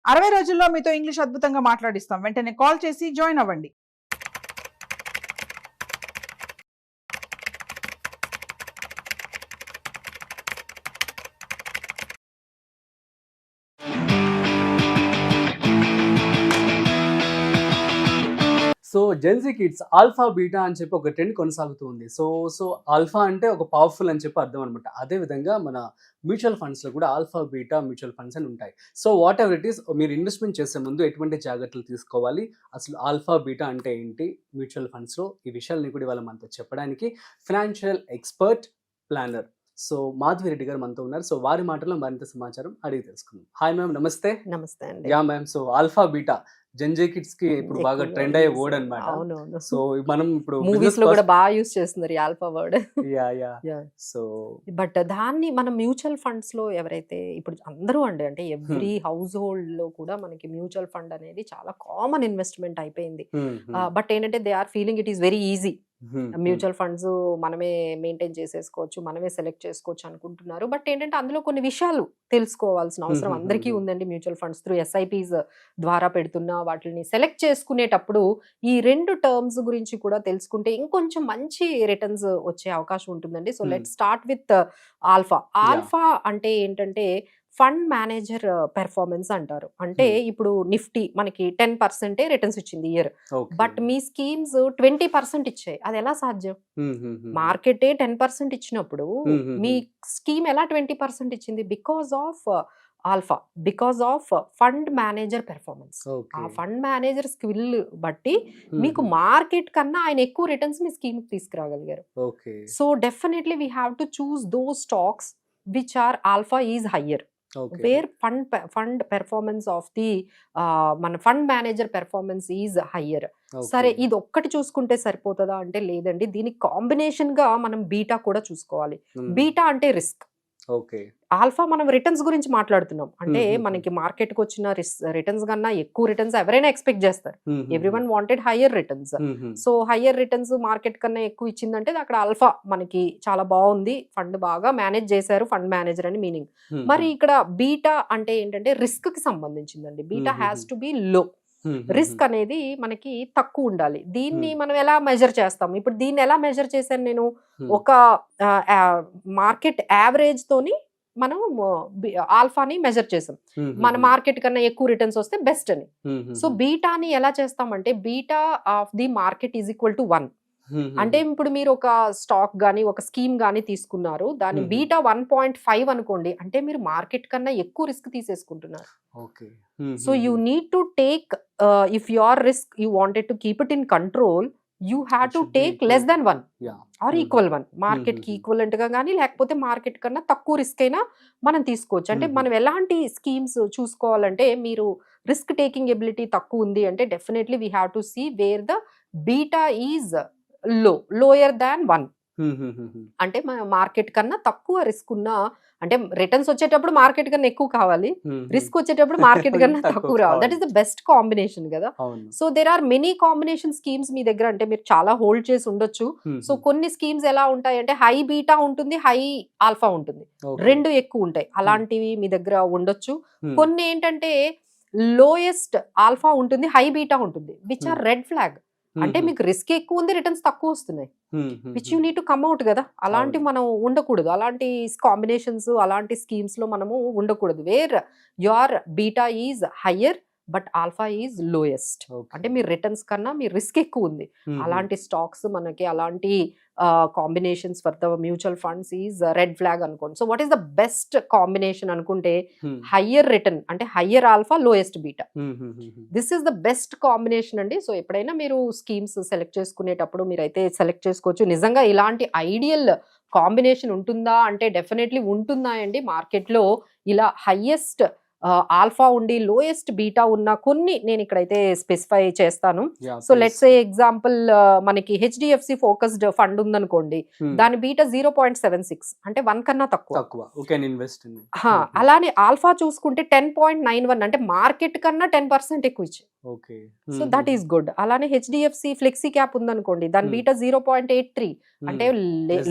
60 రోజుల్లో మీతో ఇంగ్లీష్ అద్భుతంగా మాట్లాడిస్తాం. వెంటనే కాల్ చేసి జాయిన్ అవ్వండి. So Gen Z kids alpha beta అని చెప్పి ఒక ట్రెండ్ కొనసాగుతూ ఉంది. సో ఆల్ఫా అంటే ఒక పవర్ఫుల్ అని చెప్పి అర్థం అనమాట. అదేవిధంగా మన మ్యూచువల్ ఫండ్స్లో కూడా ఆల్ఫా బీటా మ్యూచువల్ ఫండ్స్ అని ఉంటాయి. So what ever it is, మీరు ఇన్వెస్ట్మెంట్ చేసే ముందు ఎటువంటి జాగ్రత్తలు తీసుకోవాలి, అసలు ఆల్ఫా బీటా అంటే ఏంటి మ్యూచువల్ ఫండ్స్లో, ఈ విషయాలని కూడా ఇవాళ మనతో చెప్పడానికి financial expert planner so Madhavi Reddy గారు మనతో ఉన్నారు. సో వారి మాటల్లో మరింత సమాచారం అడిగి తెలుసుకుందాం. హాయ్ మ్యామ్, నమస్తే. నమస్తే అండి. Yeah ma'am, so alpha beta Gen Z kids కి ఇప్పుడు బాగా ట్రెండ్ అయ్యే వర్డ్ అన్నమాట. అవునవును. సో మనం ఇప్పుడు మూవీస్ లో కూడా బాగా యూస్ చేస్తున్నారు ఈ alpha word. Yeah so but దాన్ని మనం మ్యూచువల్ ఫండ్స్ లో ఎవరైతే ఇప్పుడు అందరూ అంటే ఎవ్రీ హౌస్ హోల్డ్ లో కూడా మనకి మ్యూచువల్ ఫండ్ అనేది చాలా కామన్ ఇన్వెస్ట్మెంట్ అయిపోయింది. బట్ ఏంటంటే they are feeling it is very easy. Mutual funds మనమే మెయింటైన్ చేసేసుకోవచ్చు, మనమే సెలెక్ట్ చేసుకోవచ్చు అనుకుంటున్నారు. బట్ ఏంటంటే అందులో కొన్ని విషయాలు తెలుసుకోవాల్సిన అవసరం అందరికీ ఉందండి. మ్యూచువల్ ఫండ్స్ త్రూ ఎస్ఐపిస్ ద్వారా పెడుతున్న వాటిని సెలెక్ట్ చేసుకునేటప్పుడు ఈ రెండు టర్మ్స్ గురించి కూడా తెలుసుకుంటే ఇంకొంచెం మంచి రిటర్న్స్ వచ్చే అవకాశం ఉంటుందండి. So let start with alpha. Alpha అంటే ఏంటంటే ఫండ్ మేనేజర్ పెర్ఫార్మెన్స్ అంటారు. అంటే ఇప్పుడు నిఫ్టీ మనకి 10% రిటర్న్స్ ఇచ్చింది ఇయర్, బట్ మీ స్కీమ్స్ 20% ఇచ్చాయి. అది ఎలా సాధ్యం? మార్కెటే 10% ఇచ్చినప్పుడు మీ స్కీమ్ ఎలా 20% ఇచ్చింది? Because of alpha, because of fund manager performance. ఆ ఫండ్ మేనేజర్ స్కిల్ బట్టి మీకు మార్కెట్ కన్నా ఆయన ఎక్కువ రిటర్న్స్ మీ స్కీమ్ తీసుకురాగలిగారు. So definitely we have to choose those stocks which are alpha is higher. Where fund performance of the మన fund manager performance is higher. సరే, ఇది ఒక్కటి చూసుకుంటే సరిపోతుందా అంటే లేదండి. దీనికి కాంబినేషన్ గా మనం బీటా కూడా చూసుకోవాలి. బీటా అంటే రిస్క్. ఆల్ఫా మనం రిటర్న్స్ గురించి మాట్లాడుతున్నాం. అంటే మనకి మార్కెట్ కి వచ్చిన రిటర్న్స్ కన్నా ఎక్కువ రిటర్న్స్ ఎవరైనా ఎక్స్పెక్ట్ చేస్తారు. Everyone wanted higher returns. So higher returns market కన్నా ఎక్కువ ఇచ్చిందంటే అక్కడ ఆల్ఫా మనకి చాలా బాగుంది, ఫండ్ బాగా మేనేజ్ చేశారు, ఫండ్ మేనేజర్ అని మీనింగ్. మరి ఇక్కడ బీటా అంటే ఏంటంటే రిస్క్ కి సంబంధించిందండి. బీటా హ్యాస్ టు బి లో. రిస్క్ అనేది మనకి తక్కువ ఉండాలి. దీన్ని మనం ఎలా మెజర్ చేస్తాం? ఇప్పుడు దీన్ని ఎలా మెజర్ చేశాను నేను? ఒక మార్కెట్ యావరేజ్ తోని మనం ఆల్ఫాని మెజర్ చేసాం. మన మార్కెట్ కన్నా ఎక్కువ రిటర్న్స్ వస్తే బెస్ట్ అని. సో బీటాని ఎలా చేస్తామంటే beta of the market is equal to 1. అంటే ఇప్పుడు మీరు ఒక స్టాక్ గానీ ఒక స్కీమ్ గానీ తీసుకున్నారు, దాని బీటా 1.5 అనుకోండి, అంటే మీరు మార్కెట్ కన్నా ఎక్కువ రిస్క్ తీసేసుకుంటున్నారు. So you need to take, if your risk you wanted to keep it in control, you have to take less than 1 or equal 1. Market కి ఈక్వలెంట్ గా కానీ లేకపోతే మార్కెట్ కన్నా తక్కువ రిస్క్ అయినా మనం తీసుకోవచ్చు. అంటే మనం ఎలాంటి స్కీమ్స్ చూసుకోవాలంటే, మీరు రిస్క్ టేకింగ్ ఎబిలిటీ తక్కువ ఉంది అంటే definitely we have to see where the beta is lower than 1. అంటే మన మార్కెట్ కన్నా తక్కువ రిస్క్ ఉన్న, అంటే రిటర్న్స్ వచ్చేటప్పుడు మార్కెట్ కన్నా ఎక్కువ కావాలి, రిస్క్ వచ్చేటప్పుడు మార్కెట్ కన్నా తక్కువ రావాలి. That is the best combination కదా. So there are many combination schemes మీ దగ్గర. అంటే మీరు చాలా హోల్డ్ చేసి ఉండొచ్చు. సో కొన్ని స్కీమ్స్ ఎలా ఉంటాయి అంటే హై బీటా ఉంటుంది, హై ఆల్ఫా ఉంటుంది, రెండు ఎక్కువ ఉంటాయి. అలాంటివి మీ దగ్గర ఉండొచ్చు. కొన్ని ఏంటంటే లోయెస్ట్ ఆల్ఫా ఉంటుంది, హై బీటా ఉంటుంది, విచ్ ఆర్ రెడ్ ఫ్లాగ్. అంటే మీకు రిస్క్ ఎక్కువ ఉంది, రిటర్న్స్ తక్కువ వస్తున్నాయి, which you need to come out కదా. అలాంటి మనం ఉండకూడదు. అలాంటి కాంబినేషన్స్ అలాంటి స్కీమ్స్ లో మనము ఉండకూడదు. Where your beta is higher but alpha is lowest. అంటే మీ రిటర్న్స్ కన్నా మీ రిస్క్ ఎక్కువ ఉంది. అలాంటి స్టాక్స్ మనకి, అలాంటి combinations for the mutual funds is red flag అనుకోండి. So what is the best combination అనుకుంటే హయ్యర్ రిటర్న్ అంటే higher alpha, lowest beta. This is the best combination అండి. సో ఎప్పుడైనా మీరు స్కీమ్స్ సెలెక్ట్ చేసుకునేటప్పుడు మీరైతే సెలెక్ట్ చేసుకోవచ్చు. నిజంగా ఇలాంటి ఐడియల్ కాంబినేషన్ ఉంటుందా అంటే డెఫినెట్లీ ఉంటున్నాయండి. మార్కెట్లో ఇలా హయ్యెస్ట్ ఆల్ఫా ఉండి లోయెస్ట్ బీటా ఉన్న కొన్ని నేను ఇక్కడైతే స్పెసిఫై చేస్తాను. సో లెట్స్ సే ఎగ్జాంపుల్ మనకి హెచ్డిఎఫ్సి ఫోకస్డ్ ఫండ్ ఉందనుకోండి, దాని బీటా 0.76 అంటే 1 కన్నా తక్కువ. అలానే ఆల్ఫా చూసుకుంటే 10.91 అంటే మార్కెట్ కన్నా 10% ఎక్కువ ఇచ్చి. So that is good. అలానే హెచ్డిఎఫ్సి ఫ్లెక్సీ క్యాప్ ఉందనుకోండి, దాని బీటా 0.83 అంటే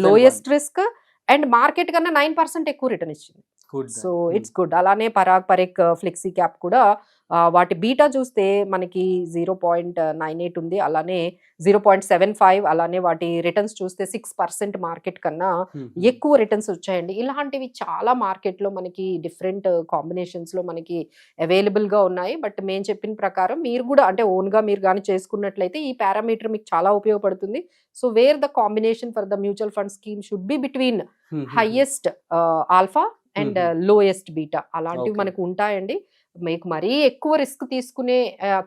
లోయెస్ట్ రిస్క్ అండ్ మార్కెట్ కన్నా 9% ఎక్కువ రిటర్న్ ఇచ్చింది. So it's good. అలానే పరాగ్ పరేక్ ఫ్లెక్సీ క్యాప్ కూడా వాటి బీటా చూస్తే మనకి 0.98 ఉంది, అలానే 0.75, అలానే వాటి రిటర్న్స్ చూస్తే 6% మార్కెట్ కన్నా ఎక్కువ రిటర్న్స్ వచ్చాయండి. ఇలాంటివి చాలా మార్కెట్లో మనకి డిఫరెంట్ కాంబినేషన్స్లో మనకి అవైలబుల్గా ఉన్నాయి. బట్ మేము చెప్పిన ప్రకారం మీరు కూడా అంటే ఓన్గా మీరు కానీ చేసుకున్నట్లయితే ఈ పారామీటర్ మీకు చాలా ఉపయోగపడుతుంది. So where the combination for the mutual fund scheme should be between highest alpha and lowest beta, అలాంటివి Okay. మనకు ఉంటాయండి. మీకు మరీ ఎక్కువ రిస్క్ తీసుకునే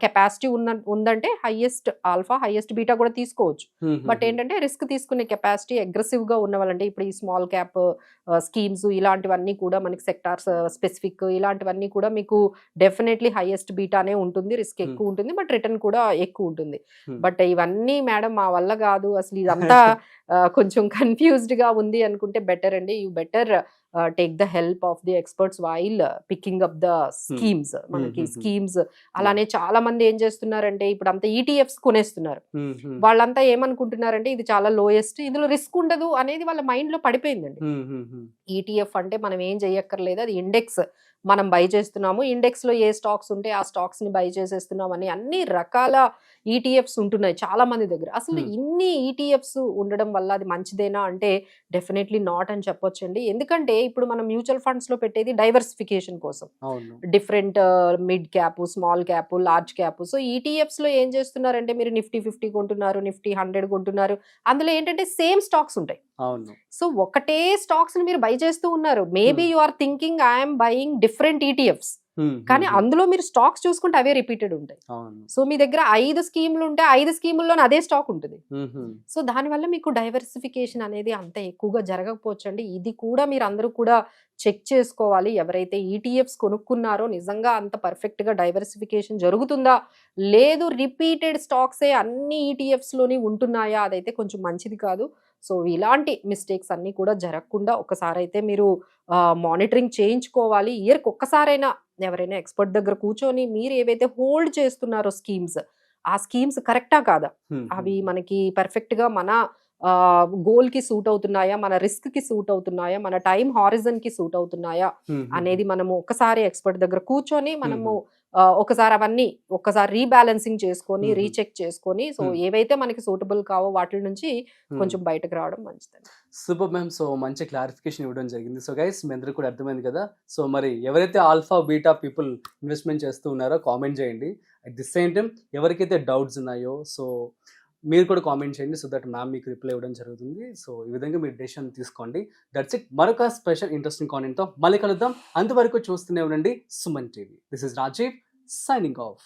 కెపాసిటీ ఉందంటే హైయెస్ట్ ఆల్ఫా హైయెస్ట్ బీటా కూడా తీసుకోవచ్చు. బట్ ఏంటంటే రిస్క్ తీసుకునే కెపాసిటీ అగ్రెసివ్ గా ఉన్న వాళ్ళంటే ఇప్పుడు ఈ స్మాల్ క్యాప్ స్కీమ్స్ ఇలాంటివన్నీ కూడా మనకి సెక్టార్స్ స్పెసిఫిక్ ఇలాంటివన్నీ కూడా మీకు డెఫినెట్లీ హైయెస్ట్ బీటానే ఉంటుంది, రిస్క్ ఎక్కువ ఉంటుంది, బట్ రిటర్న్ కూడా ఎక్కువ ఉంటుంది. బట్ ఇవన్నీ మేడం మా వల్ల కాదు, అసలు ఇదంతా కొంచెం కన్ఫ్యూజ్డ్ గా ఉంది అనుకుంటే బెటర్ అండి. You better take the help of the experts while picking up the schemes. మనకి స్కీమ్స్ అలానే చాలా మంది ఏం చేస్తున్నారంటే ఇప్పుడు అంతా ఈటీఎఫ్స్ కొనేస్తున్నారు. వాళ్ళంతా ఏమనుకుంటున్నారంటే ఇది చాలా లోయెస్ట్, ఇందులో రిస్క్ ఉండదు అనేది వాళ్ళ మైండ్ లో పడిపోయిందండి. ఈటీఎఫ్ అంటే మనం ఏం చెయ్యక్కర్లేదు, అది ఇండెక్స్ మనం బై చేస్తున్నాము, ఇండెక్స్ లో ఏ స్టాక్స్ ఉంటే ఆ స్టాక్స్ ని బై చేసేస్తున్నాం అని అన్ని రకాల ఈటీఎఫ్స్ ఉంటున్నాయి చాలా మంది దగ్గర. అసలు ఇన్ని ఈటీఎఫ్స్ ఉండడం వల్ల అది మంచిదేనా అంటే డెఫినెట్లీ నాట్ అని చెప్పొచ్చండి. ఎందుకంటే ఇప్పుడు మనం మ్యూచువల్ ఫండ్స్ లో పెట్టేది డైవర్సిఫికేషన్ కోసం, different mid cap, small cap, large cap. So ETFs లో ఏం చేస్తున్నారంటే మీరు నిఫ్టీ 50 కొంటున్నారు, నిఫ్టీ 100 కొంటున్నారు, అందులో ఏంటంటే సేమ్ స్టాక్స్ ఉంటాయి. సో ఒకటే స్టాక్స్ ని మీరు బై చేస్తూ ఉన్నారు. Maybe you are thinking I'm buying different ETFs, కానీ అందులో మీరు స్టాక్స్ చూసుకుంటే అవే రిపీటెడ్ ఉంటాయి. సో మీ దగ్గర 5 స్కీములు ఉంటే 5 స్కీముల్లోనే అదే స్టాక్ ఉంటుంది. సో దానివల్ల మీకు డైవర్సిఫికేషన్ అనేది అంత ఎక్కువగా జరగకపోవచ్చు అండి. ఇది కూడా మీరు అందరూ కూడా చెక్ చేసుకోవాలి. ఎవరైతే ఈటీఎఫ్స్ కొనుక్కున్నారో నిజంగా అంత పర్ఫెక్ట్ గా డైవర్సిఫికేషన్ జరుగుతుందా, లేదు రిపీటెడ్ స్టాక్సే అన్ని ఈటీఎఫ్స్ లోని ఉంటున్నాయా, అదైతే కొంచెం మంచిది కాదు. సో ఇలాంటి మిస్టేక్స్ అన్ని కూడా జరగకుండా ఒకసారి అయితే మీరు మానిటరింగ్ చేయించుకోవాలి. ఇయర్కి ఒక్కసారైనా ఎవరైనా ఎక్స్పర్ట్ దగ్గర కూర్చొని మీరు ఏవైతే హోల్డ్ చేస్తున్నారో స్కీమ్స్, ఆ స్కీమ్స్ కరెక్టా కాదా, అవి మనకి పర్ఫెక్ట్ గా మన గోల్ కి సూట్ అవుతున్నాయా, మన రిస్క్ కి సూట్ అవుతున్నాయా, మన టైం హారిజన్ కి సూట్ అవుతున్నాయా అనేది మనము ఒకసారి ఎక్స్పర్ట్ దగ్గర కూర్చొని మనము ఒకసారి అవన్నీ ఒక్కసారి రీబ్యాలెన్సింగ్ చేసుకొని రీచెక్ చేసుకొని సో ఏవైతే మనకి సూటబుల్ కావో వాటి నుంచి కొంచెం బయటకు రావడం మంచిది. Super ma'am. సో మంచి క్లారిఫికేషన్ ఇవ్వడం జరిగింది. సో గైస్ మీ అందరికీ కూడా అర్థమైంది కదా. సో మరి ఎవరైతే ఆల్ఫా బీటా పీపుల్ ఇన్వెస్ట్మెంట్ చేస్తూ ఉన్నారో కామెంట్ చేయండి. అట్ ది సేమ్ టైం ఎవరికైతే డౌట్స్ ఉన్నాయో సో మీరు కూడా కామెంట్ చేయండి. సో దట్ మ్యామ్ మీకు రిప్లై ఇవ్వడం జరుగుతుంది. సో ఈ విధంగా మీరు డెసిషన్ తీసుకోండి. That's it. మరొక స్పెషల్ ఇంట్రెస్టింగ్ కాంటెంట్తో మళ్ళీ కలుద్దాం. అంతవరకు చూస్తూనే ఉండండి Suman TV. This is Rajiv signing of.